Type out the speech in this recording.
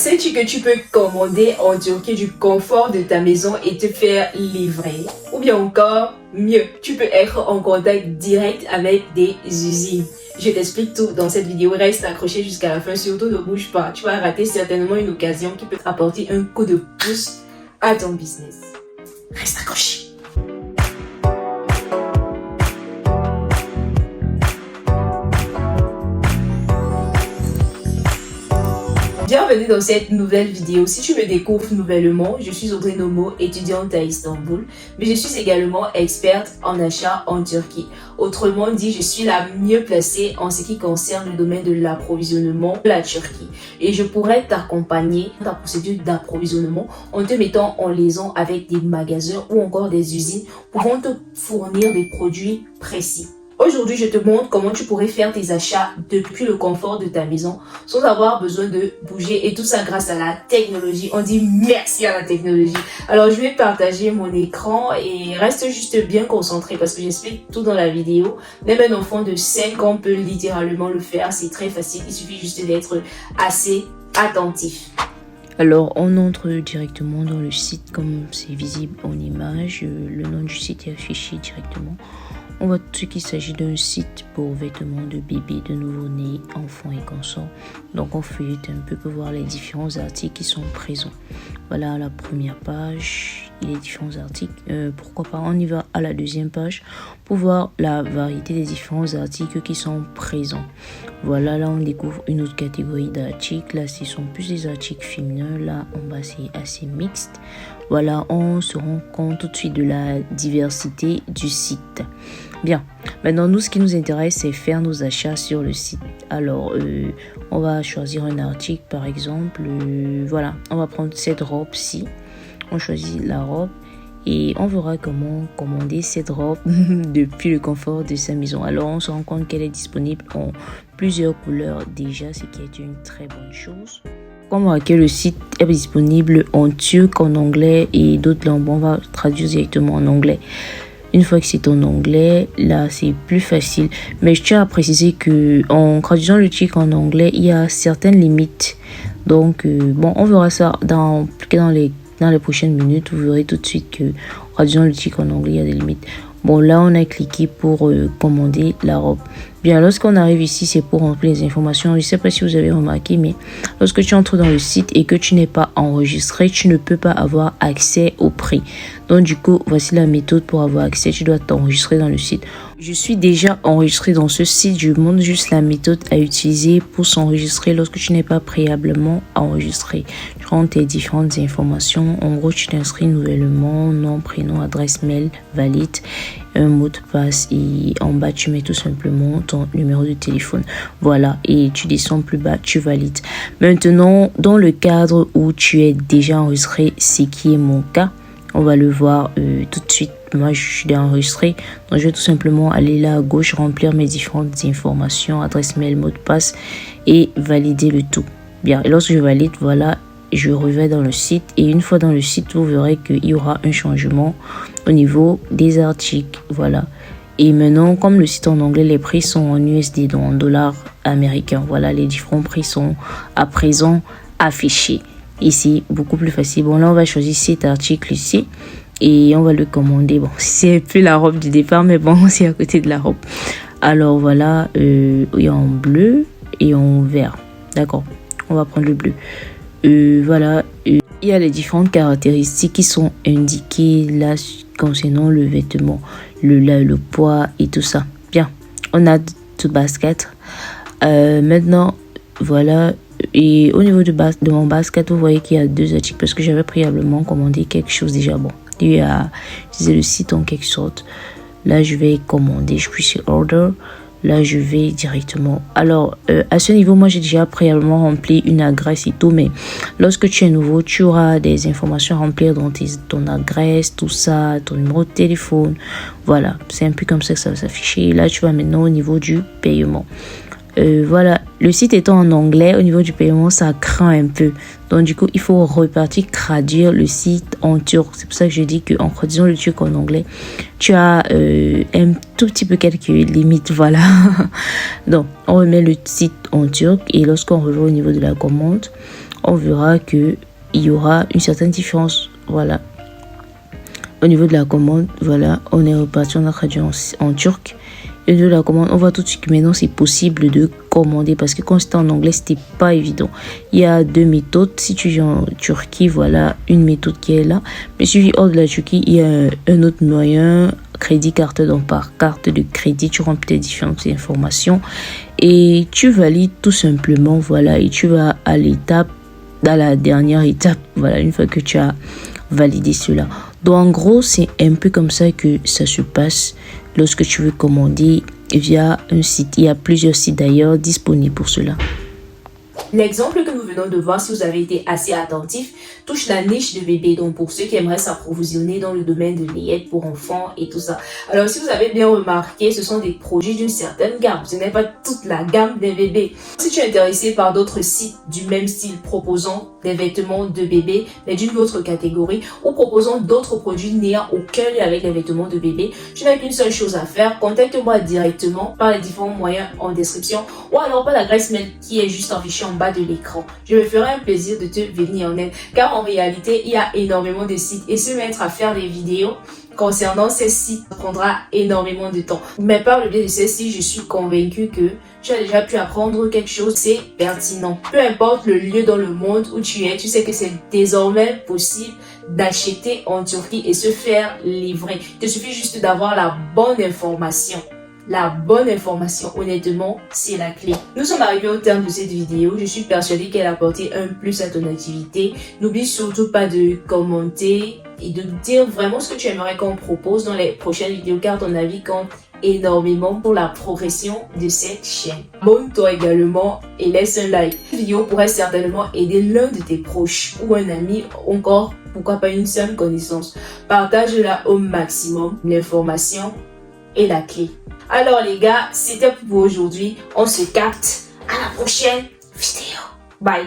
Sais-tu que tu peux commander en Turquie du confort de ta maison et te faire livrer? Ou bien encore, mieux, tu peux être en contact direct avec des usines. Je t'explique tout dans cette vidéo, reste accroché jusqu'à la fin, surtout ne bouge pas. Tu vas rater certainement une occasion qui peut apporter un coup de pouce à ton business. Reste accroché. Bienvenue dans cette nouvelle vidéo. Si tu me découvres nouvellement, je suis Audrey Nomo, étudiante à Istanbul, mais je suis également experte en achat en Turquie. Autrement dit, je suis la mieux placée en ce qui concerne le domaine de l'approvisionnement de la Turquie. Et je pourrais t'accompagner dans ta procédure d'approvisionnement en te mettant en liaison avec des magasins ou encore des usines pouvant te fournir des produits précis. Aujourd'hui, je te montre comment tu pourrais faire tes achats depuis le confort de ta maison sans avoir besoin de bouger et tout ça grâce à la technologie. On dit merci à la technologie. Alors, je vais partager mon écran et reste juste bien concentré parce que j'explique tout dans la vidéo. Même un enfant de 5 ans peut littéralement le faire. C'est très facile. Il suffit juste d'être assez attentif. Alors, on entre directement dans le site comme c'est visible en image. Le nom du site est affiché directement. On voit tout ce qu'il s'agit d'un site pour vêtements de bébé, de nouveau-né, enfants et consorts. Donc on feuillette un peu pour voir les différents articles qui sont présents. Voilà la première page et les différents articles. Pourquoi pas, on y va à la deuxième page pour voir la variété des différents articles qui sont présents. Voilà, là on découvre une autre catégorie d'articles. Là ce sont plus des articles féminins. Là en bas c'est assez mixte. Voilà, on se rend compte tout de suite de la diversité du site. Bien, maintenant nous ce qui nous intéresse c'est faire nos achats sur le site. Alors on va choisir un article par exemple, voilà, on va prendre cette robe-ci, on choisit la robe et on verra comment commander cette robe depuis le confort de sa maison. Alors on se rend compte qu'elle est disponible en plusieurs couleurs déjà, ce qui est une très bonne chose. Comme remarquez, le site est disponible en turc, en anglais et d'autres langues. On va traduire directement en anglais. Une fois que c'est en anglais, là c'est plus facile. Mais je tiens à préciser que en traduisant le turc en anglais, il y a certaines limites. Donc bon, on verra ça dans les prochaines minutes. Vous verrez tout de suite que en traduisant le turc en anglais, il y a des limites. Bon, là on a cliqué pour commander la robe. Bien, lorsqu'on arrive ici, c'est pour remplir les informations. Je ne sais pas si vous avez remarqué, mais lorsque tu entres dans le site et que tu n'es pas enregistré, tu ne peux pas avoir accès au prix. Donc, du coup, voici la méthode pour avoir accès. Tu dois t'enregistrer dans le site. Je suis déjà enregistré dans ce site. Je vous montre juste la méthode à utiliser pour s'enregistrer lorsque tu n'es pas préalablement enregistré. Tu rentres tes différentes informations. En gros, tu t'inscris nouvellement, nom, prénom, adresse mail valide, un mot de passe et en bas, tu mets tout simplement ton numéro de téléphone. Voilà, et tu descends plus bas, tu valides. Maintenant, dans le cadre où tu es déjà enregistré, ce qui est mon cas, on va le voir tout de suite. Moi, je suis déjà enregistré, donc je vais tout simplement aller là à gauche, remplir mes différentes informations, adresse mail, mot de passe et valider le tout. Bien, et lorsque je valide, voilà, je reviens dans le site et une fois dans le site, vous verrez qu'il y aura un changement au niveau des articles. Voilà. Et maintenant, comme le site en anglais, les prix sont en USD, donc en dollars américains. Voilà, les différents prix sont à présent affichés. Ici, beaucoup plus facile. Bon, là, on va choisir cet article ici et on va le commander. Bon, c'est plus la robe du départ, mais bon, c'est à côté de la robe. Alors, voilà, il y a en bleu et en vert. D'accord, on va prendre le bleu. Voilà, il y a les différentes caractéristiques qui sont indiquées là concernant le vêtement, le poids et tout ça. Bien, on a tout basket. Maintenant, voilà. Et au niveau de mon basket, vous voyez qu'il y a deux articles parce que j'avais préalablement commandé quelque chose déjà. Bon, il y a utilisé le site en quelque sorte. Là, je vais commander. Je suis sur Order. Là, je vais directement. Alors, à ce niveau, moi, j'ai déjà préalablement rempli une adresse et tout. Mais lorsque tu es nouveau, tu auras des informations à remplir dans ton adresse, tout ça, ton numéro de téléphone. Voilà, c'est un peu comme ça que ça va s'afficher. Là, tu vas maintenant au niveau du paiement. Voilà, le site étant en anglais, au niveau du paiement, ça craint un peu. Donc, du coup, il faut repartir traduire le site en turc. C'est pour ça que je dis qu'en traduisant le turc en anglais, tu as un tout petit peu quelques limites. Voilà. Donc, on remet le site en turc et lorsqu'on revient au niveau de la commande, on verra que il y aura une certaine différence. Voilà. Au niveau de la commande, voilà, on est reparti, on a traduit en turc. Et de la commande, on voit tout de suite que maintenant c'est possible de commander parce que quand c'était en anglais, c'était pas évident. Il y a deux méthodes. Si tu vis en Turquie, voilà une méthode qui est là. Mais si tu vis hors de la Turquie, il y a un autre moyen, crédit carte. Donc par carte de crédit, tu remplis différentes informations et tu valides tout simplement, voilà, et tu vas à la dernière étape, voilà, une fois que tu as validé cela. Donc en gros, c'est un peu comme ça que ça se passe lorsque tu veux commander via un site. Il y a plusieurs sites d'ailleurs disponibles pour cela. L'exemple que nous venons de voir, si vous avez été assez attentif, touche la niche de bébé. Donc, pour ceux qui aimeraient s'approvisionner dans le domaine de layette pour enfants et tout ça. Alors, si vous avez bien remarqué, ce sont des produits d'une certaine gamme. Ce n'est pas toute la gamme des bébés. Si tu es intéressé par d'autres sites du même style proposant des vêtements de bébé, mais d'une autre catégorie, ou proposant d'autres produits n'ayant aucun lien avec les vêtements de bébé, tu n'as qu'une seule chose à faire. Contacte-moi directement par les différents moyens en description ou alors par l'adresse mail qui est juste affichée en bas de l'écran. Je me ferai un plaisir de te venir en aide car en réalité, il y a énormément de sites et se mettre à faire des vidéos concernant ces sites prendra énormément de temps. Mais par le biais de ces sites, je suis convaincue que tu as déjà pu apprendre quelque chose, c'est pertinent. Peu importe le lieu dans le monde où tu es, tu sais que c'est désormais possible d'acheter en Turquie et se faire livrer. Il te suffit juste d'avoir la bonne information. La bonne information, honnêtement, c'est la clé. Nous sommes arrivés au terme de cette vidéo. Je suis persuadée qu'elle a apporté un plus à ton activité. N'oublie surtout pas de commenter et de dire vraiment ce que tu aimerais qu'on propose dans les prochaines vidéos car ton avis compte énormément pour la progression de cette chaîne. Abonne-toi également et laisse un like. Cette vidéo pourrait certainement aider l'un de tes proches ou un ami, encore pourquoi pas une seule connaissance. Partage-la au maximum. L'information est la clé. Alors les gars, c'était pour aujourd'hui. On se capte à la prochaine vidéo. Bye.